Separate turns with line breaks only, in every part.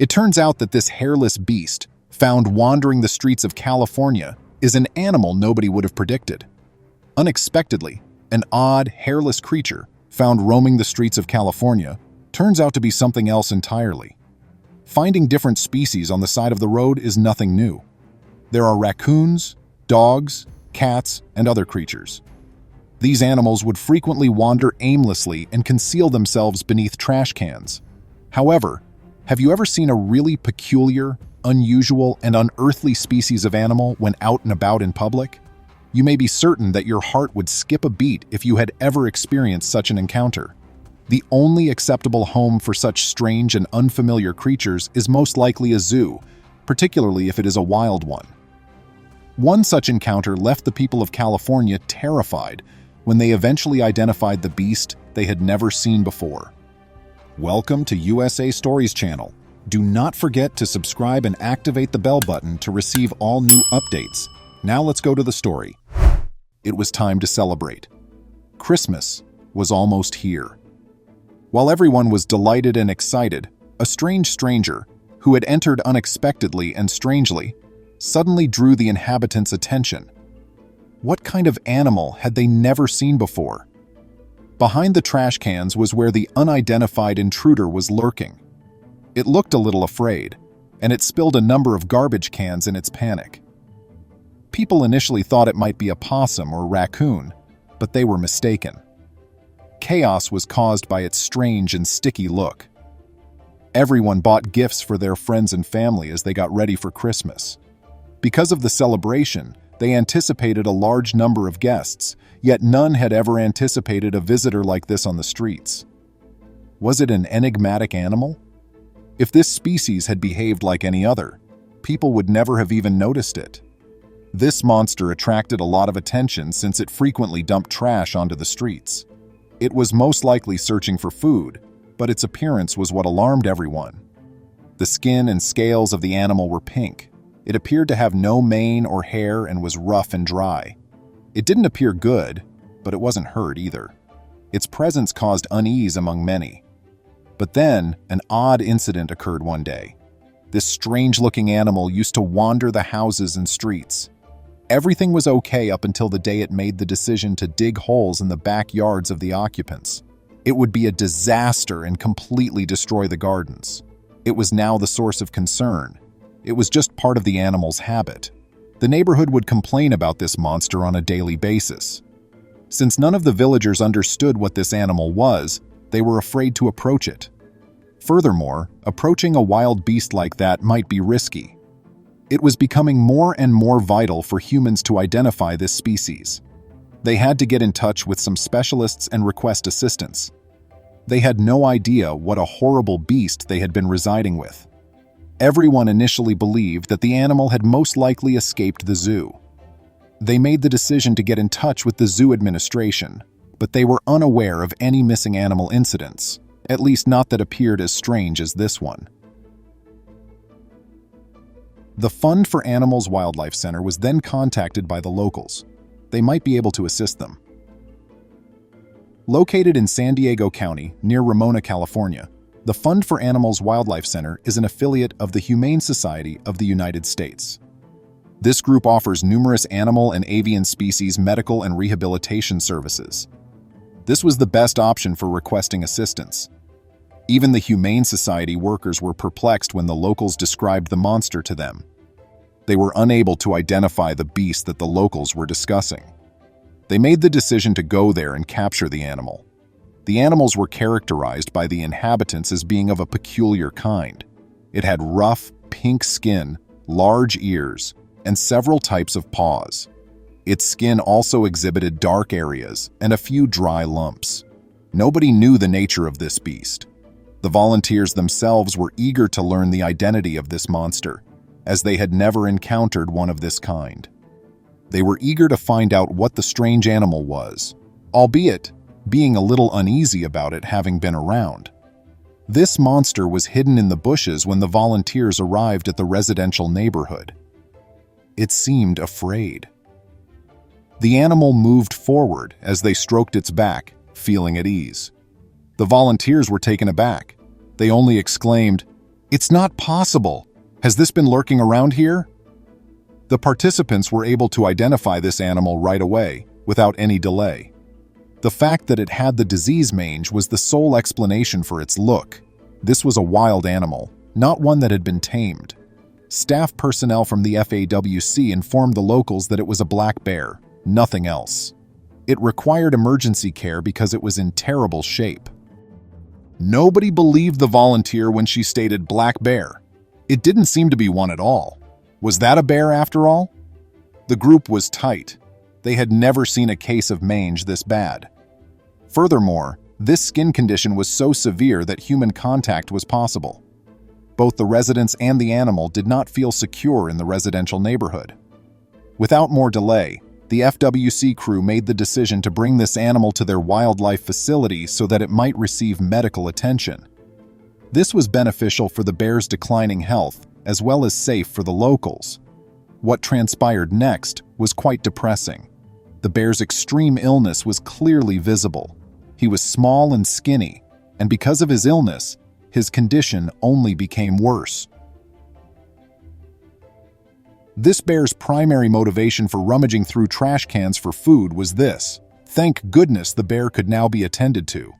It turns out that this hairless beast, found wandering the streets of California, is an animal nobody would have predicted. Unexpectedly, an odd, hairless creature found roaming the streets of California turns out to be something else entirely. Finding different species on the side of the road is nothing new. There are raccoons, dogs, cats, and other creatures. These animals would frequently wander aimlessly and conceal themselves beneath trash cans. However, have you ever seen a really peculiar, unusual, and unearthly species of animal when out and about in public? You may be certain that your heart would skip a beat if you had ever experienced such an encounter. The only acceptable home for such strange and unfamiliar creatures is most likely a zoo, particularly if it is a wild one. One such encounter left the people of California terrified when they eventually identified the beast they had never seen before. Welcome to USA Stories channel. Do not forget to subscribe and activate the bell button to receive all new updates. Now let's go to the story. It was time to celebrate. Christmas was almost here. While everyone was delighted and excited, a strange stranger, who had entered unexpectedly and strangely, suddenly drew the inhabitants' attention. What kind of animal had they never seen before? Behind the trash cans was where the unidentified intruder was lurking. It looked a little afraid, and it spilled a number of garbage cans in its panic. People initially thought it might be a possum or raccoon, but they were mistaken. Chaos was caused by its strange and sticky look. Everyone bought gifts for their friends and family as they got ready for Christmas. Because of the celebration, they anticipated a large number of guests, yet none had ever anticipated a visitor like this on the streets. Was it an enigmatic animal? If this species had behaved like any other, people would never have even noticed it. This monster attracted a lot of attention since it frequently dumped trash onto the streets. It was most likely searching for food, but its appearance was what alarmed everyone. The skin and scales of the animal were pink. It appeared to have no mane or hair and was rough and dry. It didn't appear good, but it wasn't hurt either. Its presence caused unease among many. But then, an odd incident occurred one day. This strange-looking animal used to wander the houses and streets. Everything was okay up until the day it made the decision to dig holes in the backyards of the occupants. It would be a disaster and completely destroy the gardens. It was now the source of concern. It was just part of the animal's habit. The neighborhood would complain about this monster on a daily basis. Since none of the villagers understood what this animal was, they were afraid to approach it. Furthermore, approaching a wild beast like that might be risky. It was becoming more and more vital for humans to identify this species. They had to get in touch with some specialists and request assistance. They had no idea what a horrible beast they had been residing with. Everyone initially believed that the animal had most likely escaped the zoo. They made the decision to get in touch with the zoo administration, but they were unaware of any missing animal incidents, at least not that appeared as strange as this one. The Fund for Animals Wildlife Center was then contacted by the locals. They might be able to assist them. Located in San Diego County, near Ramona, California, the Fund for Animals Wildlife Center is an affiliate of the Humane Society of the United States. This group offers numerous animal and avian species medical and rehabilitation services. This was the best option for requesting assistance. Even the Humane Society workers were perplexed when the locals described the monster to them. They were unable to identify the beast that the locals were discussing. They made the decision to go there and capture the animal. The animals were characterized by the inhabitants as being of a peculiar kind. It had rough, pink skin, large ears, and several types of paws. Its skin also exhibited dark areas and a few dry lumps. Nobody knew the nature of this beast. The volunteers themselves were eager to learn the identity of this monster, as they had never encountered one of this kind. They were eager to find out what the strange animal was, albeit being a little uneasy about it having been around. This monster was hidden in the bushes when the volunteers arrived at the residential neighborhood. It seemed afraid. The animal moved forward as they stroked its back, feeling at ease. The volunteers were taken aback. They only exclaimed, "It's not possible! Has this been lurking around here?" The participants were able to identify this animal right away, without any delay. The fact that it had the disease mange was the sole explanation for its look. This was a wild animal, not one that had been tamed. Staff personnel from the FAWC informed the locals that it was a black bear, nothing else. It required emergency care because it was in terrible shape. Nobody believed the volunteer when she stated black bear. It didn't seem to be one at all. Was that a bear after all? The group was tight. They had never seen a case of mange this bad. Furthermore, this skin condition was so severe that human contact was possible. Both the residents and the animal did not feel secure in the residential neighborhood. Without more delay, the FWC crew made the decision to bring this animal to their wildlife facility so that it might receive medical attention. This was beneficial for the bear's declining health, as well as safe for the locals. What transpired next was quite depressing. The bear's extreme illness was clearly visible. He was small and skinny, and because of his illness, his condition only became worse. This bear's primary motivation for rummaging through trash cans for food was this: thank goodness the bear could now be attended to.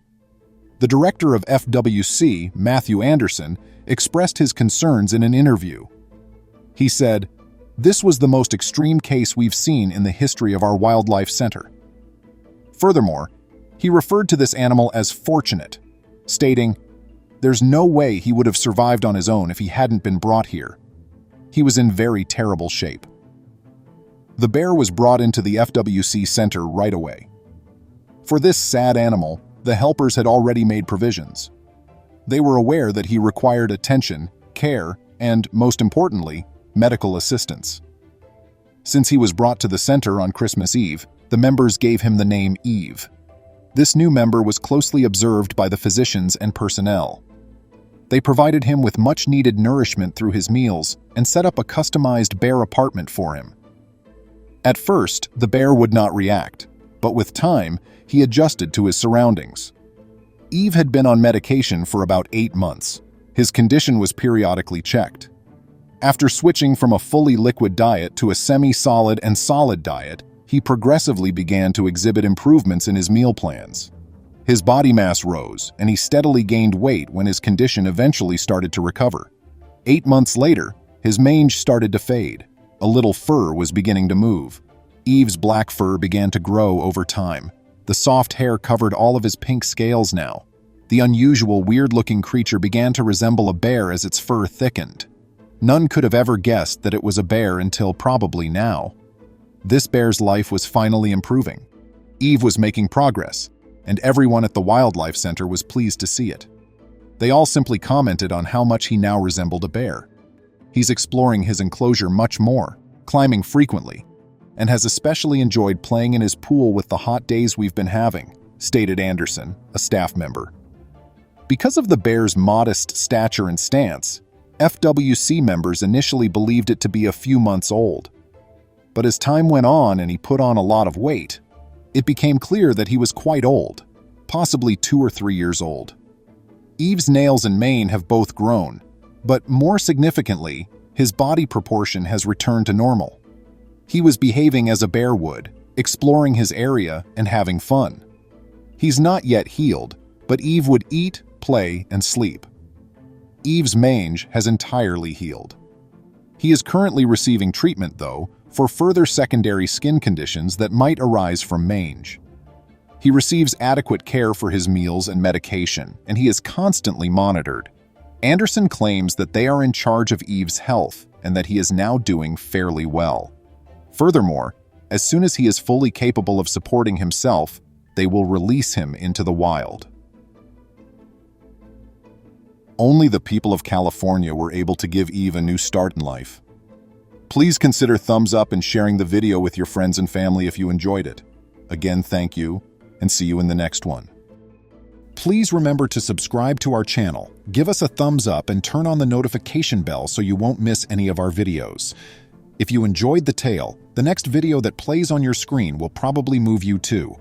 The director of FWC, Matthew Anderson, expressed his concerns in an interview. He said, "This was the most extreme case we've seen in the history of our wildlife center." Furthermore, he referred to this animal as fortunate, stating, "There's no way he would have survived on his own if he hadn't been brought here. He was in very terrible shape." The bear was brought into the FWC center right away. For this sad animal, the helpers had already made provisions. They were aware that he required attention, care, and, most importantly, medical assistance. Since he was brought to the center on Christmas Eve, the members gave him the name Eve. This new member was closely observed by the physicians and personnel. They provided him with much-needed nourishment through his meals and set up a customized bear apartment for him. At first, the bear would not react, but with time, he adjusted to his surroundings. Eve had been on medication for about 8 months. His condition was periodically checked. After switching from a fully liquid diet to a semi-solid and solid diet, he progressively began to exhibit improvements in his meal plans. His body mass rose, and he steadily gained weight when his condition eventually started to recover. 8 months later, his mange started to fade. A little fur was beginning to move. Eve's black fur began to grow over time. The soft hair covered all of his pink scales now. The unusual, weird-looking creature began to resemble a bear as its fur thickened. None could have ever guessed that it was a bear until probably now. This bear's life was finally improving. Eve was making progress, and everyone at the Wildlife Center was pleased to see it. They all simply commented on how much he now resembled a bear. He's exploring his enclosure much more, climbing frequently, and has especially enjoyed playing in his pool with the hot days we've been having, stated Anderson, a staff member. Because of the bear's modest stature and stance, FWC members initially believed it to be a few months old. But as time went on and he put on a lot of weight, it became clear that he was quite old, possibly 2 or 3 years old. Eve's nails and mane have both grown, but more significantly, his body proportion has returned to normal. He was behaving as a bear would, exploring his area and having fun. He's not yet healed, but Eve would eat, play, and sleep. Eve's mange has entirely healed. He is currently receiving treatment, though, for further secondary skin conditions that might arise from mange. He receives adequate care for his meals and medication, and he is constantly monitored. Anderson claims that they are in charge of Eve's health and that he is now doing fairly well. Furthermore, as soon as he is fully capable of supporting himself, they will release him into the wild. Only the people of California were able to give Eve a new start in life. Please consider thumbs up and sharing the video with your friends and family if you enjoyed it. Again, thank you, and see you in the next one. Please remember to subscribe to our channel, give us a thumbs up, and turn on the notification bell so you won't miss any of our videos. If you enjoyed the tale, the next video that plays on your screen will probably move you too.